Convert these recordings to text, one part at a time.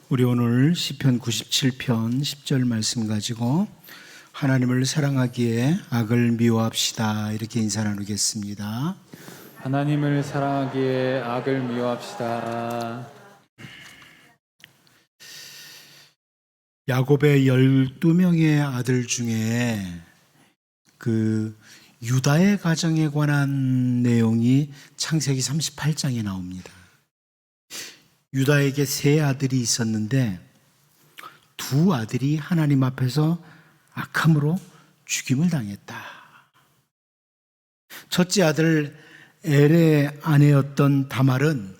우리 오늘 시편 97편 10절 말씀 가지고 하나님을 사랑하기에 악을 미워합시다 이렇게 인사 나누겠습니다. 하나님을 사랑하기에 악을 미워합시다. 야곱의 12명의 아들 중에 유다의 가정에 관한 내용이 창세기 38장에 나옵니다. 유다에게 세 아들이 있었는데 두 아들이 하나님 앞에서 악함으로 죽임을 당했다. 첫째 아들 엘의 아내였던 다말은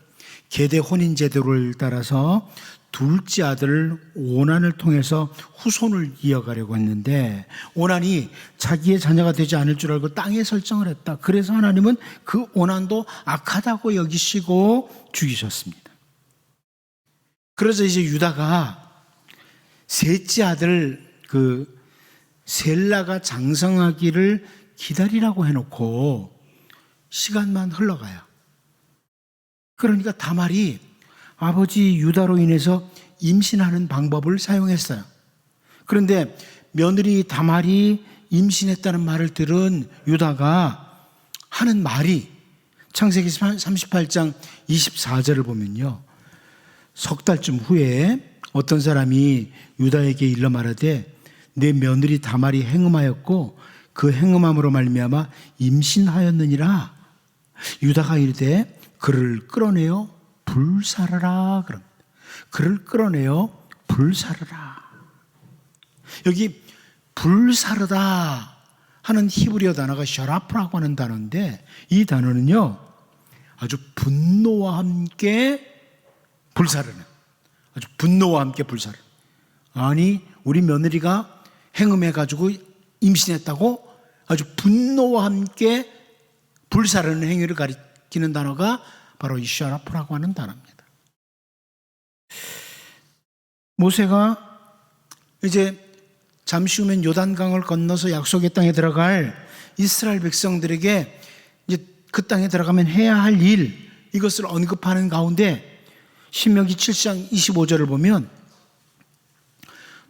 계대 혼인 제도를 따라서 둘째 아들 오난을 통해서 후손을 이어가려고 했는데 오난이 자기의 자녀가 되지 않을 줄 알고 땅에 설정을 했다. 그래서 하나님은 그 오난도 악하다고 여기시고 죽이셨습니다. 그래서 이제 유다가 셋째 아들 셀라가 장성하기를 기다리라고 해놓고 시간만 흘러가요. 그러니까 다말이 아버지 유다로 인해서 임신하는 방법을 사용했어요. 그런데 며느리 다말이 임신했다는 말을 들은 유다가 하는 말이 창세기 38장 24절을 보면요, 석 달쯤 후에 어떤 사람이 유다에게 일러 말하되 내 며느리 다말이 행음하였고 그 행음함으로 말미암아 임신하였느니라. 유다가 이르되 그를 끌어내어 불사르라 그럽니다. 그를 끌어내어 불사르라. 여기 불사르다 하는 히브리어 단어가 셔라프라고 하는 단어인데 이 단어는요 아주 분노와 함께 불사르는, 아주 분노와 함께 불사르는. 아니 우리 며느리가 행음해가지고 임신했다고 아주 분노와 함께 불사르는 행위를 가리키는 단어가 바로 이 셔라프라고 하는 단어입니다. 모세가 이제 잠시 후면 요단강을 건너서 약속의 땅에 들어갈 이스라엘 백성들에게 이제 그 땅에 들어가면 해야 할 일, 이것을 언급하는 가운데 신명기 7장 25절을 보면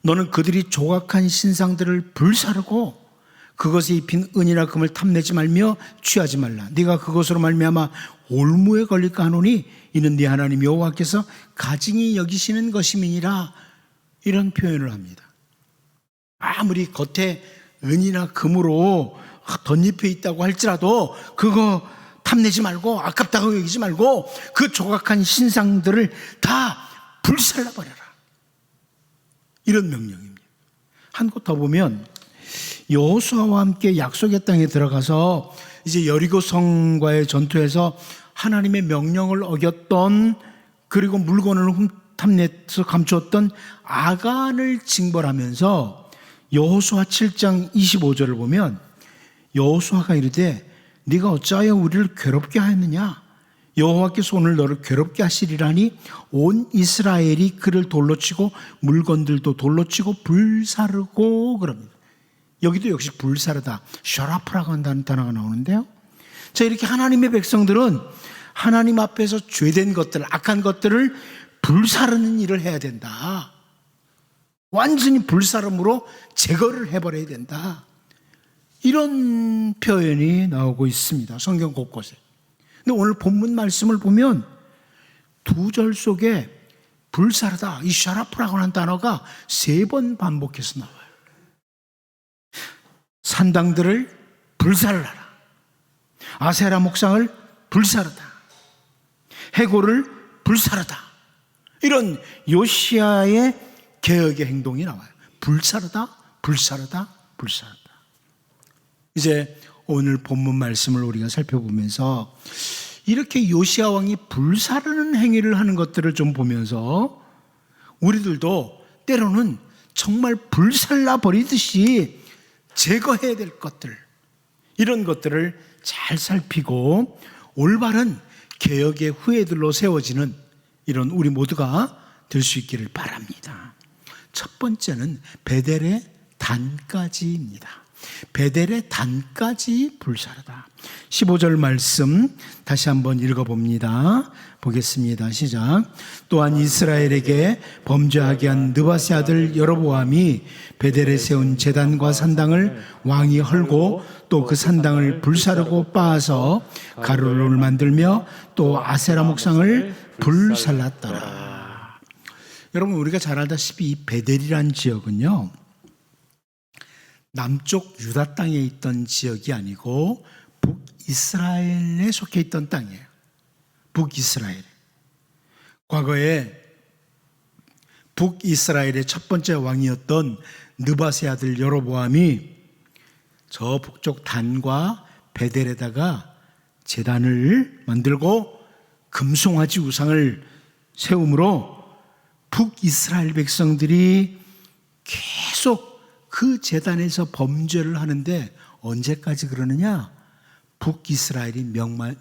너는 그들이 조각한 신상들을 불사르고 그것에 입힌 은이나 금을 탐내지 말며 취하지 말라. 네가 그것으로 말미암아 올무에 걸릴까 하노니 이는 네 하나님 여호와께서 가증히 여기시는 것임이니라. 이런 표현을 합니다. 아무리 겉에 은이나 금으로 덧입혀 있다고 할지라도 그거 탐내지 말고 아깝다고 여기지 말고 그 조각한 신상들을 다 불살라버려라. 이런 명령입니다. 한 곳 더 보면 여호수아와 함께 약속의 땅에 들어가서 이제 여리고 성과의 전투에서 하나님의 명령을 어겼던, 그리고 물건을 탐내서 감추었던 아간을 징벌하면서 여호수아 7장 25절을 보면 여호수아가 이르되 네가 어찌하여 우리를 괴롭게 하였느냐? 여호와께서 오늘 너를 괴롭게 하시리라니 온 이스라엘이 그를 돌로 치고 물건들도 돌로 치고 불사르고 그럽니다. 여기도 역시 불사르다, 셔라프라고 한다는 단어가 나오는데요. 자, 이렇게 하나님의 백성들은 하나님 앞에서 죄된 것들, 악한 것들을 불사르는 일을 해야 된다. 완전히 불사름으로 제거를 해버려야 된다. 이런 표현이 나오고 있습니다. 성경 곳곳에. 근데 오늘 본문 말씀을 보면 두 절 속에 불사르다, 이 샤라프라고 하는 단어가 3번 반복해서 나와요. 산당들을 불사르라, 아세라 목상을 불사르다, 해골을 불사르다. 이런 요시야의 개혁의 행동이 나와요. 불사르다, 불사르다, 불사르다. 이제 오늘 본문 말씀을 우리가 살펴보면서 이렇게 요시야 왕이 불사르는 행위를 하는 것들을 좀 보면서 우리들도 때로는 정말 불살라 버리듯이 제거해야 될 것들, 이런 것들을 잘 살피고 올바른 개혁의 후예들로 세워지는 이런 우리 모두가 될 수 있기를 바랍니다. 첫 번째는 베델의 단까지입니다. 베델의 단까지 불사르다. 15절 말씀 다시 한번 읽어봅니다. 보겠습니다. 시작. 또한 이스라엘에게 범죄하게 한 느바세 아들 여로보암이 베델에 세운 제단과 산당을 왕이 헐고 또 그 산당을 불사르고 빻아서 가루를 만들며 또 아세라 목상을 불살랐더라. 여러분, 우리가 잘 알다시피 이 베델이란 지역은요, 남쪽 유다 땅에 있던 지역이 아니고 북이스라엘에 속해 있던 땅이에요. 북이스라엘. 과거에 북이스라엘의 첫 번째 왕이었던 느바세 아들 여로보암이 저 북쪽 단과 베델에다가 제단을 만들고 금송아지 우상을 세움으로 북이스라엘 백성들이 계속 그 제단에서 범죄를 하는데 언제까지 그러느냐? 북이스라엘이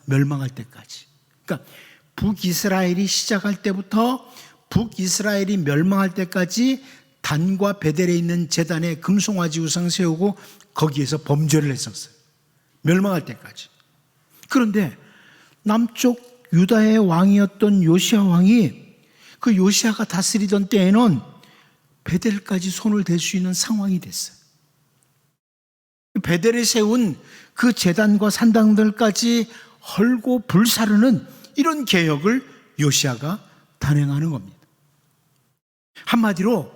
멸망할 때까지. 그러니까 북이스라엘이 시작할 때부터 북이스라엘이 멸망할 때까지 단과 베델에 있는 제단에 금송아지 우상 세우고 거기에서 범죄를 했었어요. 멸망할 때까지. 그런데 남쪽 유다의 왕이었던 요시야 왕이 그 요시야가 다스리던 때에는 베델까지 손을 댈 수 있는 상황이 됐어요. 베델에 세운 그 제단과 산당들까지 헐고 불사르는 이런 개혁을 요시야가 단행하는 겁니다. 한마디로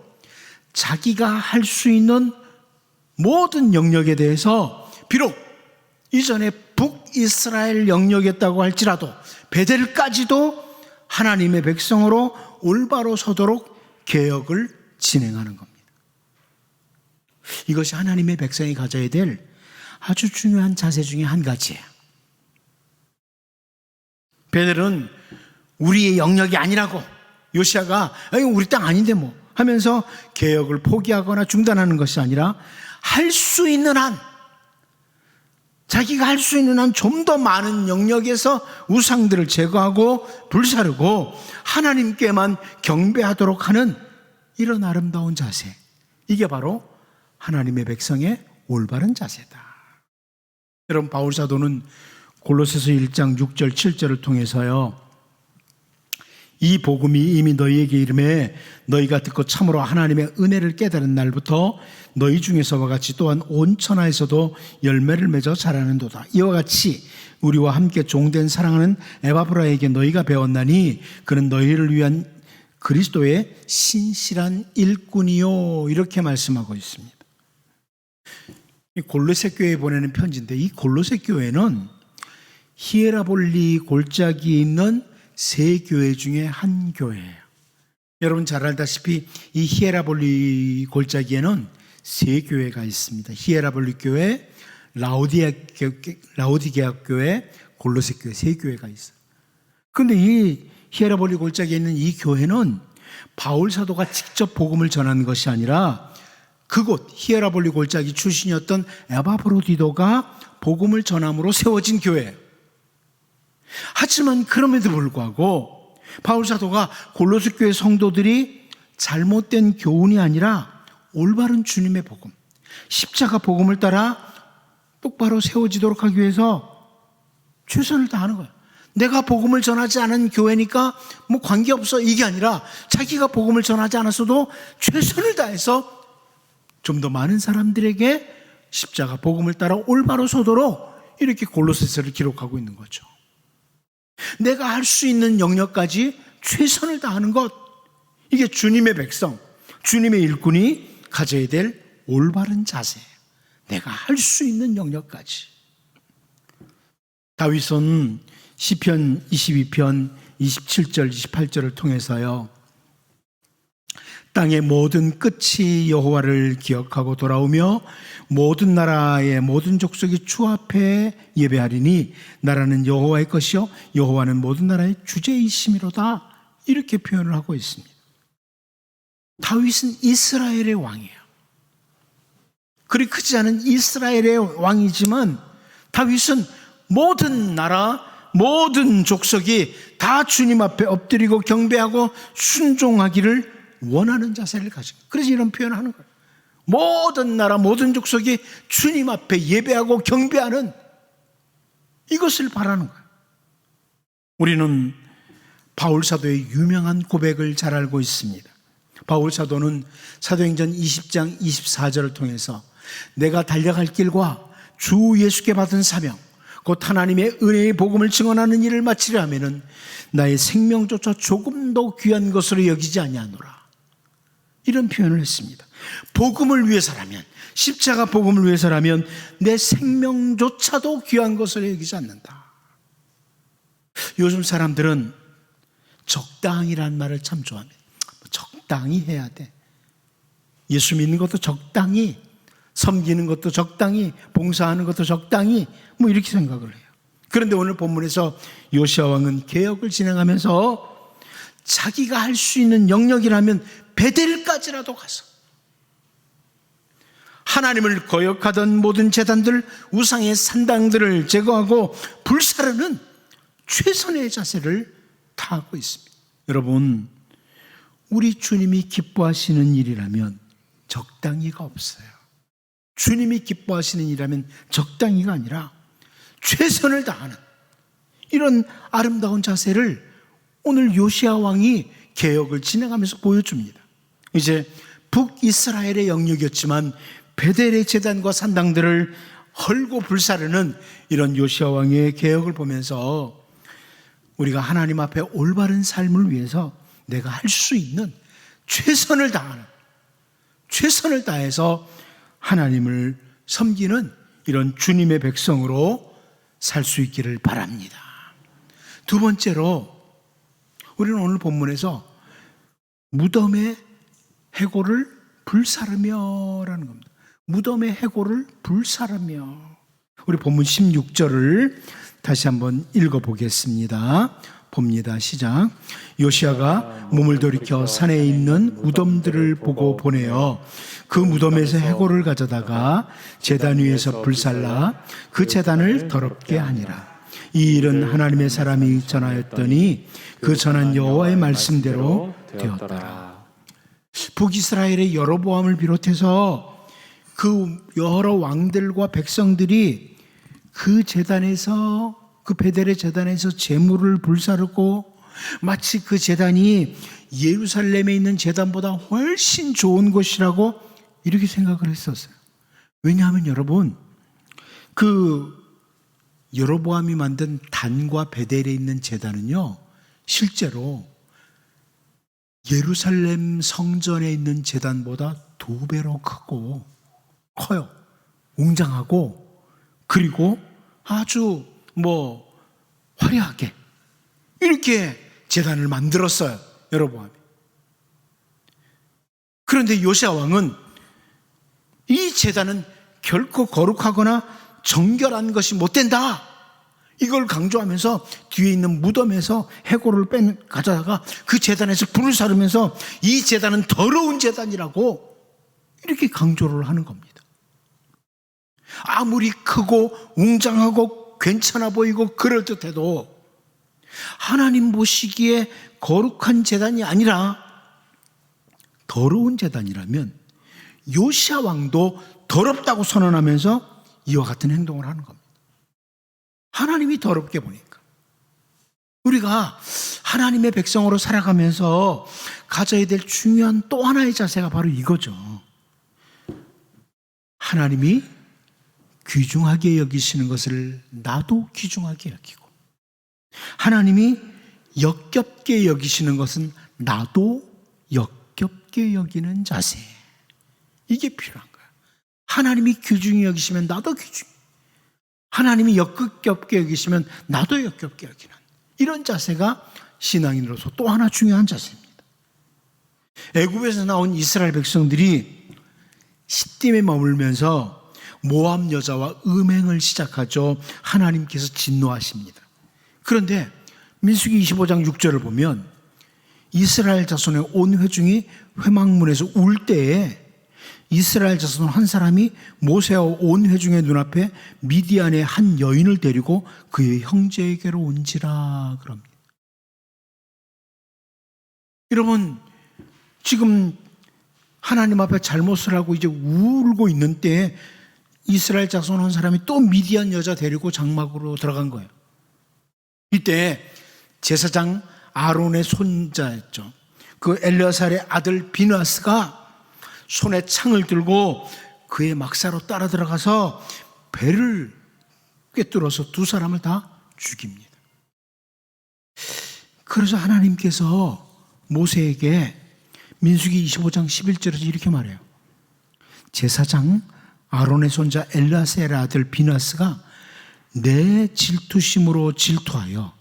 자기가 할 수 있는 모든 영역에 대해서 비록 이전에 북이스라엘 영역이었다고 할지라도 베델까지도 하나님의 백성으로 올바로 서도록 개혁을 진행하는 겁니다. 이것이 하나님의 백성이 가져야 될 아주 중요한 자세 중에 한 가지예요. 베델은 우리의 영역이 아니라고 요시야가 우리 땅 아닌데 뭐 하면서 개혁을 포기하거나 중단하는 것이 아니라 할 수 있는 한, 자기가 할 수 있는 한 좀 더 많은 영역에서 우상들을 제거하고 불사르고 하나님께만 경배하도록 하는 이런 아름다운 자세, 이게 바로 하나님의 백성의 올바른 자세다. 여러분, 바울 사도는 골로새서 1장 6절 7절을 통해서요, 이 복음이 이미 너희에게 이름에 너희가 듣고 참으로 하나님의 은혜를 깨달은 날부터 너희 중에서와 같이 또한 온 천하에서도 열매를 맺어 자라는도다. 이와 같이 우리와 함께 종된 사랑하는 에바브라에게 너희가 배웠나니 그는 너희를 위한 그리스도의 신실한 일꾼이요, 이렇게 말씀하고 있습니다. 이 골로새 교회에 보내는 편지인데, 이 골로새 교회는 히에라볼리 골짜기에 있는 세 교회 중에 한 교회예요. 여러분 잘 알다시피 이 히에라볼리 골짜기에는 세 교회가 있습니다. 히에라볼리 교회, 라오디게아 교회, 골로새 교회, 세 교회가 있어요. 그런데 이 히에라볼리 골짜기에 있는 이 교회는 바울 사도가 직접 복음을 전하는 것이 아니라 그곳 히에라볼리 골짜기 출신이었던 에바브로디도가 복음을 전함으로 세워진 교회예요. 하지만 그럼에도 불구하고 바울 사도가 골로새 교회 성도들이 잘못된 교훈이 아니라 올바른 주님의 복음, 십자가 복음을 따라 똑바로 세워지도록 하기 위해서 최선을 다하는 거예요. 내가 복음을 전하지 않은 교회니까 뭐 관계없어, 이게 아니라 자기가 복음을 전하지 않았어도 최선을 다해서 좀 더 많은 사람들에게 십자가 복음을 따라 올바로 서도록 이렇게 골로새서를 기록하고 있는 거죠. 내가 할 수 있는 영역까지 최선을 다하는 것, 이게 주님의 백성, 주님의 일꾼이 가져야 될 올바른 자세예요. 내가 할 수 있는 영역까지. 다윗은 시편 22편 27절 28절을 통해서요, 땅의 모든 끝이 여호와를 기억하고 돌아오며 모든 나라의 모든 족속이 주 앞에 예배하리니 나라는 여호와의 것이요 여호와는 모든 나라의 주제이심이로다, 이렇게 표현을 하고 있습니다. 다윗은 이스라엘의 왕이에요. 그리 크지 않은 이스라엘의 왕이지만 다윗은 모든 나라, 모든 족속이 다 주님 앞에 엎드리고 경배하고 순종하기를 원하는 자세를 가지고, 그래서 이런 표현을 하는 거예요. 모든 나라, 모든 족속이 주님 앞에 예배하고 경배하는 이것을 바라는 거예요. 우리는 바울 사도의 유명한 고백을 잘 알고 있습니다. 바울 사도는 사도행전 20장 24절을 통해서 내가 달려갈 길과 주 예수께 받은 사명 곧 하나님의 은혜의 복음을 증언하는 일을 마치려 하면은 나의 생명조차 조금 더 귀한 것으로 여기지 아니하노라, 이런 표현을 했습니다. 복음을 위해서라면, 십자가 복음을 위해서라면 내 생명조차도 귀한 것으로 여기지 않는다. 요즘 사람들은 적당이라는 말을 참 좋아합니다. 적당히 해야 돼. 예수 믿는 것도 적당히, 섬기는 것도 적당히, 봉사하는 것도 적당히, 뭐 이렇게 생각을 해요. 그런데 오늘 본문에서 요시아 왕은 개혁을 진행하면서 자기가 할 수 있는 영역이라면 베델까지라도 가서 하나님을 거역하던 모든 제단들, 우상의 산당들을 제거하고 불사르는 최선의 자세를 다하고 있습니다. 여러분, 우리 주님이 기뻐하시는 일이라면 적당히가 없어요. 주님이 기뻐하시는 일이라면 적당히가 아니라 최선을 다하는 이런 아름다운 자세를 오늘 요시아 왕이 개혁을 진행하면서 보여줍니다. 이제 북이스라엘의 영역이었지만 베델의 제단과 산당들을 헐고 불사르는 이런 요시아 왕의 개혁을 보면서 우리가 하나님 앞에 올바른 삶을 위해서 내가 할 수 있는 최선을 다하는, 최선을 다해서 하나님을 섬기는 이런 주님의 백성으로 살 수 있기를 바랍니다. 두 번째로 우리는 오늘 본문에서 무덤의 해골을 불사르며라는 겁니다. 무덤의 해골을 불사르며. 우리 본문 16절을 다시 한번 읽어보겠습니다. 봅니다. 시작. 요시아가 몸을 돌이켜 산에 있는 무덤들을 보고 보내어 그 무덤에서 해골을 가져다가 제단 위에서 불살라 그 제단을 더럽게 하니라. 이 일은 하나님의 사람이 전하였더니 그 전한 여호와의 말씀대로 되었더라. 북이스라엘의 여로보암을 비롯해서 그 여러 왕들과 백성들이 그 제단에서, 그 베델의 제단에서 제물을 불사르고 마치 그 제단이 예루살렘에 있는 제단보다 훨씬 좋은 곳이라고 이렇게 생각을 했었어요. 왜냐하면 여러분, 그 여로보암이 만든 단과 베델에 있는 제단은요, 실제로 예루살렘 성전에 있는 제단보다 2배로 크고 커요. 웅장하고, 그리고 아주 화려하게 이렇게 제단을 만들었어요, 여로보암이. 그런데 요시아 왕은 이 제단은 결코 거룩하거나 정결한 것이 못 된다, 이걸 강조하면서 뒤에 있는 무덤에서 해골을 가져다가 그 제단에서 불을 사르면서 이 제단은 더러운 제단이라고 이렇게 강조를 하는 겁니다. 아무리 크고 웅장하고 괜찮아 보이고 그럴듯해도 하나님 보시기에 거룩한 제단이 아니라 더러운 제단이라면 요시아 왕도 더럽다고 선언하면서 이와 같은 행동을 하는 겁니다. 하나님이 더럽게 보니까. 우리가 하나님의 백성으로 살아가면서 가져야 될 중요한 또 하나의 자세가 바로 이거죠. 하나님이 귀중하게 여기시는 것을 나도 귀중하게 여기고, 하나님이 역겹게 여기시는 것은 나도 역겹게 여기는 자세, 이게 필요한 거예요. 하나님이 귀중히 여기시면 나도 귀중히, 하나님이 역겹게 여기시면 나도 역겹게 여기는 이런 자세가 신앙인으로서 또 하나 중요한 자세입니다. 애굽에서 나온 이스라엘 백성들이 시딤에 머물면서 모압 여자와 음행을 시작하죠. 하나님께서 진노하십니다. 그런데 민수기 25장 6절을 보면 이스라엘 자손의 온 회중이 회막문에서 울 때에 이스라엘 자손 한 사람이 모세와 온 회중의 눈앞에 미디안의 한 여인을 데리고 그의 형제에게로 온지라 그럽니다. 여러분, 지금 하나님 앞에 잘못을 하고 이제 울고 있는 때에 이스라엘 자손 한 사람이 또 미디안 여자 데리고 장막으로 들어간 거예요. 이때 제사장 아론의 손자였죠. 그 엘르아살의 아들 비느하스가 손에 창을 들고 그의 막사로 따라 들어가서 배를 꿰뚫어서 두 사람을 다 죽입니다. 그래서 하나님께서 모세에게 민수기 25장 11절에서 이렇게 말해요. 제사장 아론의 손자 엘르아살의 아들 비느하스가 내 질투심으로 질투하여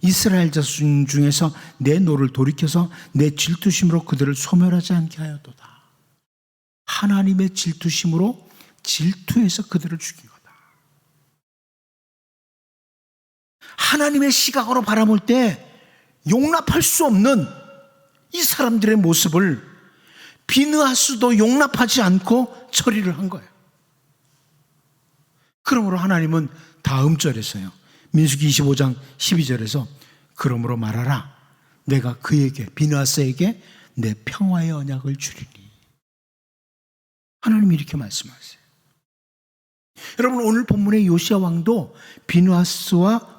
이스라엘 자손 중에서 내 노를 돌이켜서 내 질투심으로 그들을 소멸하지 않게 하였도다. 하나님의 질투심으로 질투해서 그들을 죽인 거다. 하나님의 시각으로 바라볼 때 용납할 수 없는 이 사람들의 모습을 비느하스도 용납하지 않고 처리를 한 거예요. 그러므로 하나님은 다음 절에서요, 민수기 25장 12절에서 그러므로 말하라, 내가 그에게 비느하스에게 내 평화의 언약을 주리니. 하나님이 이렇게 말씀하세요. 여러분, 오늘 본문의 요시야 왕도 비느하스와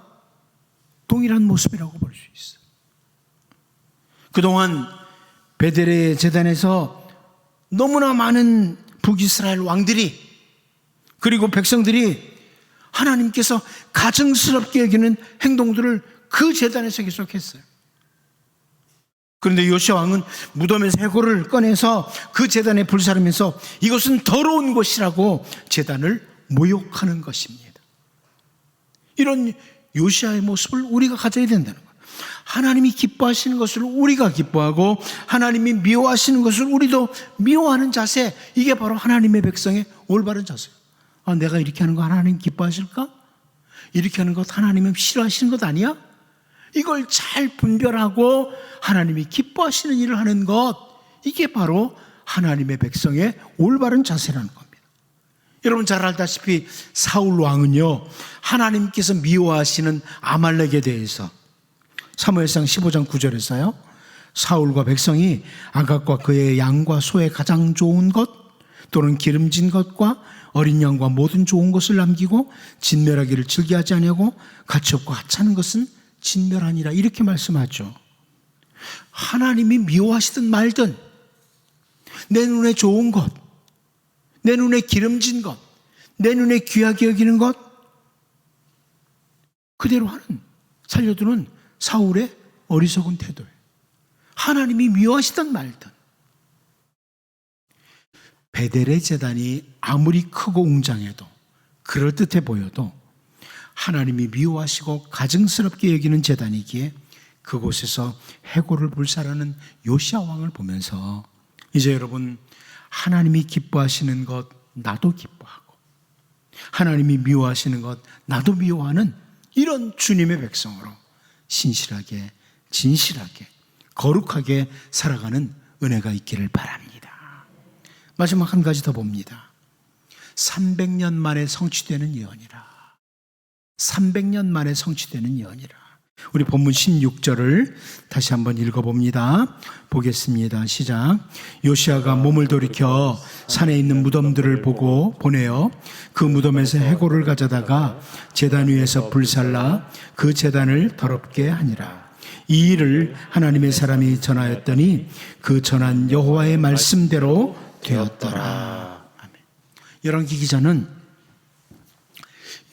동일한 모습이라고 볼 수 있어요. 그동안 베델의 제단에서 너무나 많은 북이스라엘 왕들이 그리고 백성들이 하나님께서 가증스럽게 여기는 행동들을 그 제단에서 계속했어요. 그런데 요시야 왕은 무덤에서 해골을 꺼내서 그 제단에 불사르면서 이것은 더러운 곳이라고 제단을 모욕하는 것입니다. 이런 요시야의 모습을 우리가 가져야 된다는 거예요. 하나님이 기뻐하시는 것을 우리가 기뻐하고 하나님이 미워하시는 것을 우리도 미워하는 자세, 이게 바로 하나님의 백성의 올바른 자세예요. 내가 이렇게 하는 거 하나님 기뻐하실까? 이렇게 하는 것 하나님은 싫어하시는 것 아니야? 이걸 잘 분별하고 하나님이 기뻐하시는 일을 하는 것, 이게 바로 하나님의 백성의 올바른 자세라는 겁니다. 여러분 잘 알다시피 사울 왕은요, 하나님께서 미워하시는 아말렉에 대해서 사무엘상 15장 9절에서요, 사울과 백성이 아각과 그의 양과 소의 가장 좋은 것 또는 기름진 것과 어린 양과 모든 좋은 것을 남기고 진멸하기를 즐겨하지 아니하고 가치없고 하찮은 것은 진멸하니라, 이렇게 말씀하죠. 하나님이 미워하시든 말든 내 눈에 좋은 것, 내 눈에 기름진 것, 내 눈에 귀하게 여기는 것 그대로 하는, 살려두는 사울의 어리석은 태도예요. 하나님이 미워하시든 말든. 베델의 제단이 아무리 크고 웅장해도, 그럴듯해 보여도 하나님이 미워하시고 가증스럽게 여기는 제단이기에 그곳에서 해골을 불살하는 요시야 왕을 보면서 이제 여러분, 하나님이 기뻐하시는 것 나도 기뻐하고 하나님이 미워하시는 것 나도 미워하는 이런 주님의 백성으로 신실하게, 진실하게, 거룩하게 살아가는 은혜가 있기를 바랍니다. 마지막 한 가지 더 봅니다. 300년 만에 성취되는 예언이라. 300년 만에 성취되는 예언이라. 우리 본문 16절을 다시 한번 읽어봅니다. 보겠습니다. 시작. 요시야가 몸을 돌이켜 산에 있는 무덤들을 보고 보내어 그 무덤에서 해골을 가져다가 제단 위에서 불살라 그 제단을 더럽게 하니라. 이 일을 하나님의 사람이 전하였더니 그 전한 여호와의 말씀대로 되었더라. 아멘. 열왕기 기자는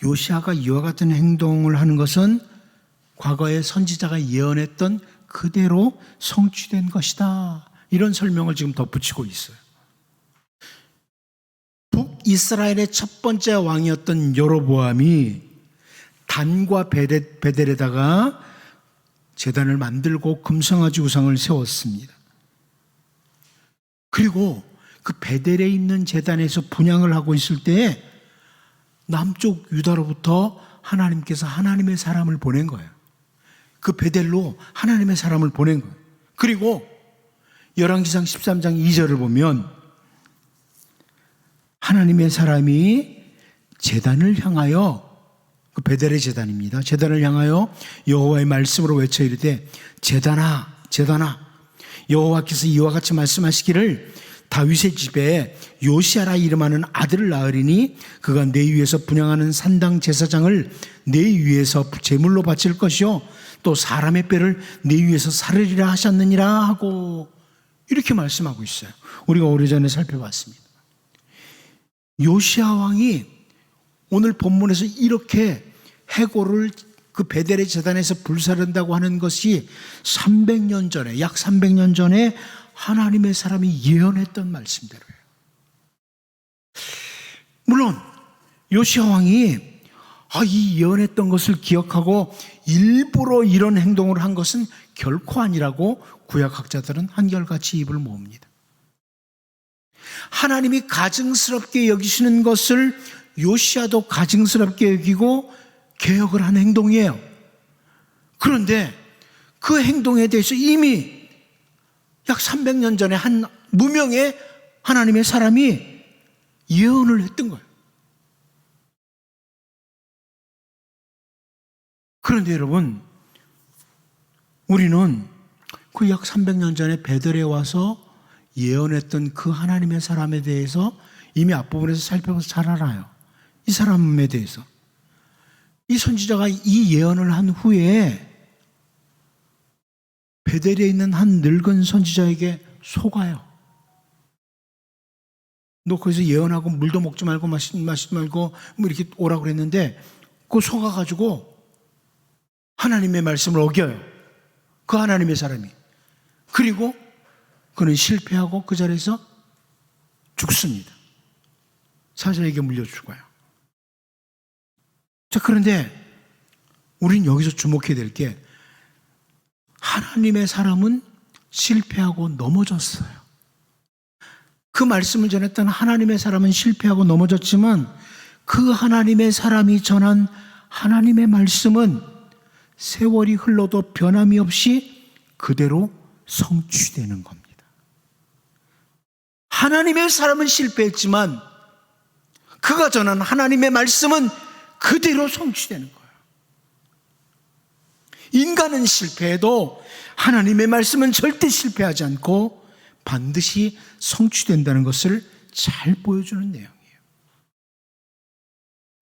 요시야가 이와 같은 행동을 하는 것은 과거에 선지자가 예언했던 그대로 성취된 것이다, 이런 설명을 지금 덧붙이고 있어요. 북이스라엘의 첫 번째 왕이었던 여로보암이 단과 베델에다가 제단을 만들고 금송아지 우상을 세웠습니다. 그리고 그 베델에 있는 제단에서 분향을 하고 있을 때 남쪽 유다로부터 하나님께서 하나님의 사람을 보낸 거예요. 그 베델로 하나님의 사람을 보낸 거예요. 그리고 열왕기상 13장 2절을 보면 하나님의 사람이 제단을 향하여, 그 베델의 제단입니다, 제단을 향하여 여호와의 말씀으로 외쳐 이르되 제단아 제단아 여호와께서 이와 같이 말씀하시기를 다윗의 집에 요시야라 이름하는 아들을 낳으리니 그가 내 위에서 분향하는 산당 제사장을 내 위에서 제물로 바칠 것이요 또 사람의 뼈를 내 위에서 사르리라 하셨느니라 하고 이렇게 말씀하고 있어요. 우리가 오래전에 살펴봤습니다. 요시야 왕이 오늘 본문에서 이렇게 해골을 그 베델의 제단에서 불사른다고 하는 것이 300년 전에, 약 300년 전에 하나님의 사람이 예언했던 말씀대로예요. 물론 요시야 왕이 이 예언했던 것을 기억하고 일부러 이런 행동을 한 것은 결코 아니라고 구약학자들은 한결같이 입을 모읍니다. 하나님이 가증스럽게 여기시는 것을 요시야도 가증스럽게 여기고 개혁을 한 행동이에요. 그런데 그 행동에 대해서 이미 약 300년 전에 한 무명의 하나님의 사람이 예언을 했던 거예요. 그런데 여러분, 우리는 그 약 300년 전에 베델에 와서 예언했던 그 하나님의 사람에 대해서 이미 앞부분에서 살펴봐서 잘 알아요. 이 사람에 대해서. 이 선지자가 이 예언을 한 후에 베델에 있는 한 늙은 선지자에게 속아요. 너 거기서 예언하고 물도 먹지 말고 마시지 말고 뭐 이렇게 오라고 그랬는데 그 속아가지고 하나님의 말씀을 어겨요. 그 하나님의 사람이. 그리고 그는 실패하고 그 자리에서 죽습니다. 사자에게 물려 죽어요. 자, 그런데 우린 여기서 주목해야 될 게 하나님의 사람은 실패하고 넘어졌어요. 그 말씀을 전했던 하나님의 사람은 실패하고 넘어졌지만 그 하나님의 사람이 전한 하나님의 말씀은 세월이 흘러도 변함이 없이 그대로 성취되는 겁니다. 하나님의 사람은 실패했지만 그가 전한 하나님의 말씀은 그대로 성취되는 거예요. 인간은 실패해도 하나님의 말씀은 절대 실패하지 않고 반드시 성취된다는 것을 잘 보여주는 내용이에요.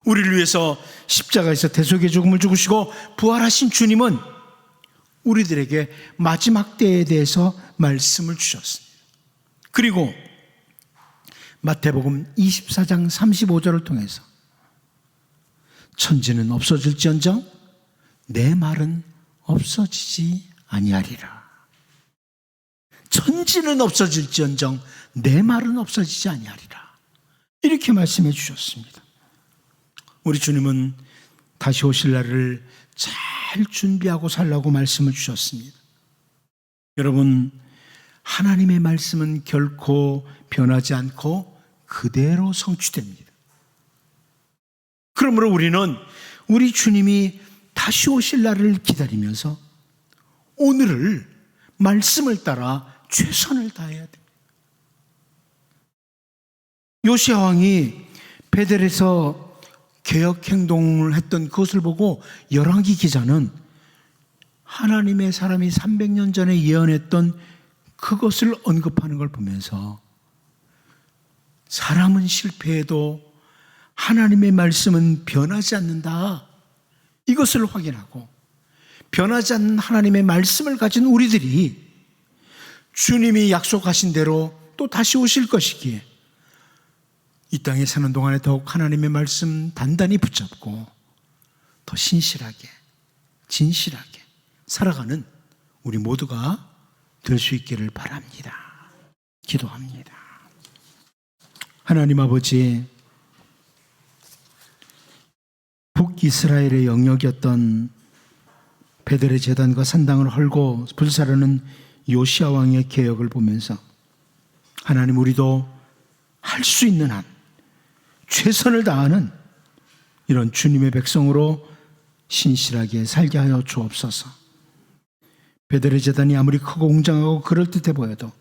우리를 위해서 십자가에서 대속의 죽음을 죽으시고 부활하신 주님은 우리들에게 마지막 때에 대해서 말씀을 주셨습니다. 그리고 마태복음 24장 35절을 통해서 천지는 없어질지언정 내 말은 없어지지 아니하리라. 천지는 없어질지언정 내 말은 없어지지 아니하리라. 이렇게 말씀해 주셨습니다. 우리 주님은 다시 오실 날을 잘 준비하고 살라고 말씀을 주셨습니다. 여러분, 하나님의 말씀은 결코 변하지 않고 그대로 성취됩니다. 그러므로 우리는 우리 주님이 다시 오실 날을 기다리면서 오늘을 말씀을 따라 최선을 다해야 됩니다. 요시야 왕이 베델에서 개혁 행동을 했던 그것을 보고 열왕기 기자는 하나님의 사람이 300년 전에 예언했던 그것을 언급하는 걸 보면서 사람은 실패해도 하나님의 말씀은 변하지 않는다. 이것을 확인하고 변하지 않는 하나님의 말씀을 가진 우리들이 주님이 약속하신 대로 또 다시 오실 것이기에 이 땅에 사는 동안에 더욱 하나님의 말씀 단단히 붙잡고 더 신실하게 진실하게 살아가는 우리 모두가 될 수 있기를 바랍니다. 기도합니다. 하나님 아버지, 북이스라엘의 영역이었던 베델의 제단과 산당을 헐고 불사르는 요시야 왕의 개혁을 보면서 하나님, 우리도 할 수 있는 한 최선을 다하는 이런 주님의 백성으로 신실하게 살게 하여 주옵소서. 베델의 제단이 아무리 크고 웅장하고 그럴듯해 보여도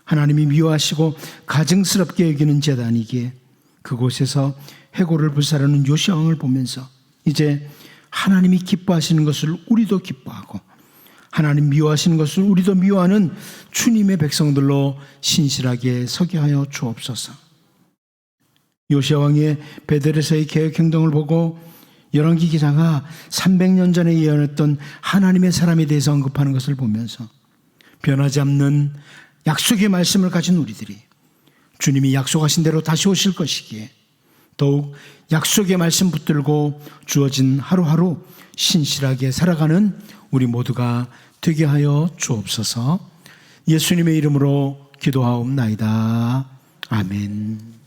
하나님이 미워하시고 가증스럽게 여기는 제단이기에 그곳에서 해골을 불사르는 요시야 왕을 보면서 이제 하나님이 기뻐하시는 것을 우리도 기뻐하고 하나님 미워하시는 것을 우리도 미워하는 주님의 백성들로 신실하게 서게 하여 주옵소서. 요시야 왕의 베델에서의 개혁 행동을 보고 열왕기 기자가 300년 전에 예언했던 하나님의 사람에 대해서 언급하는 것을 보면서 변하지 않는 약속의 말씀을 가진 우리들이 주님이 약속하신 대로 다시 오실 것이기에 더욱 약속의 말씀 붙들고 주어진 하루하루 신실하게 살아가는 우리 모두가 되게 하여 주옵소서. 예수님의 이름으로 기도하옵나이다. 아멘.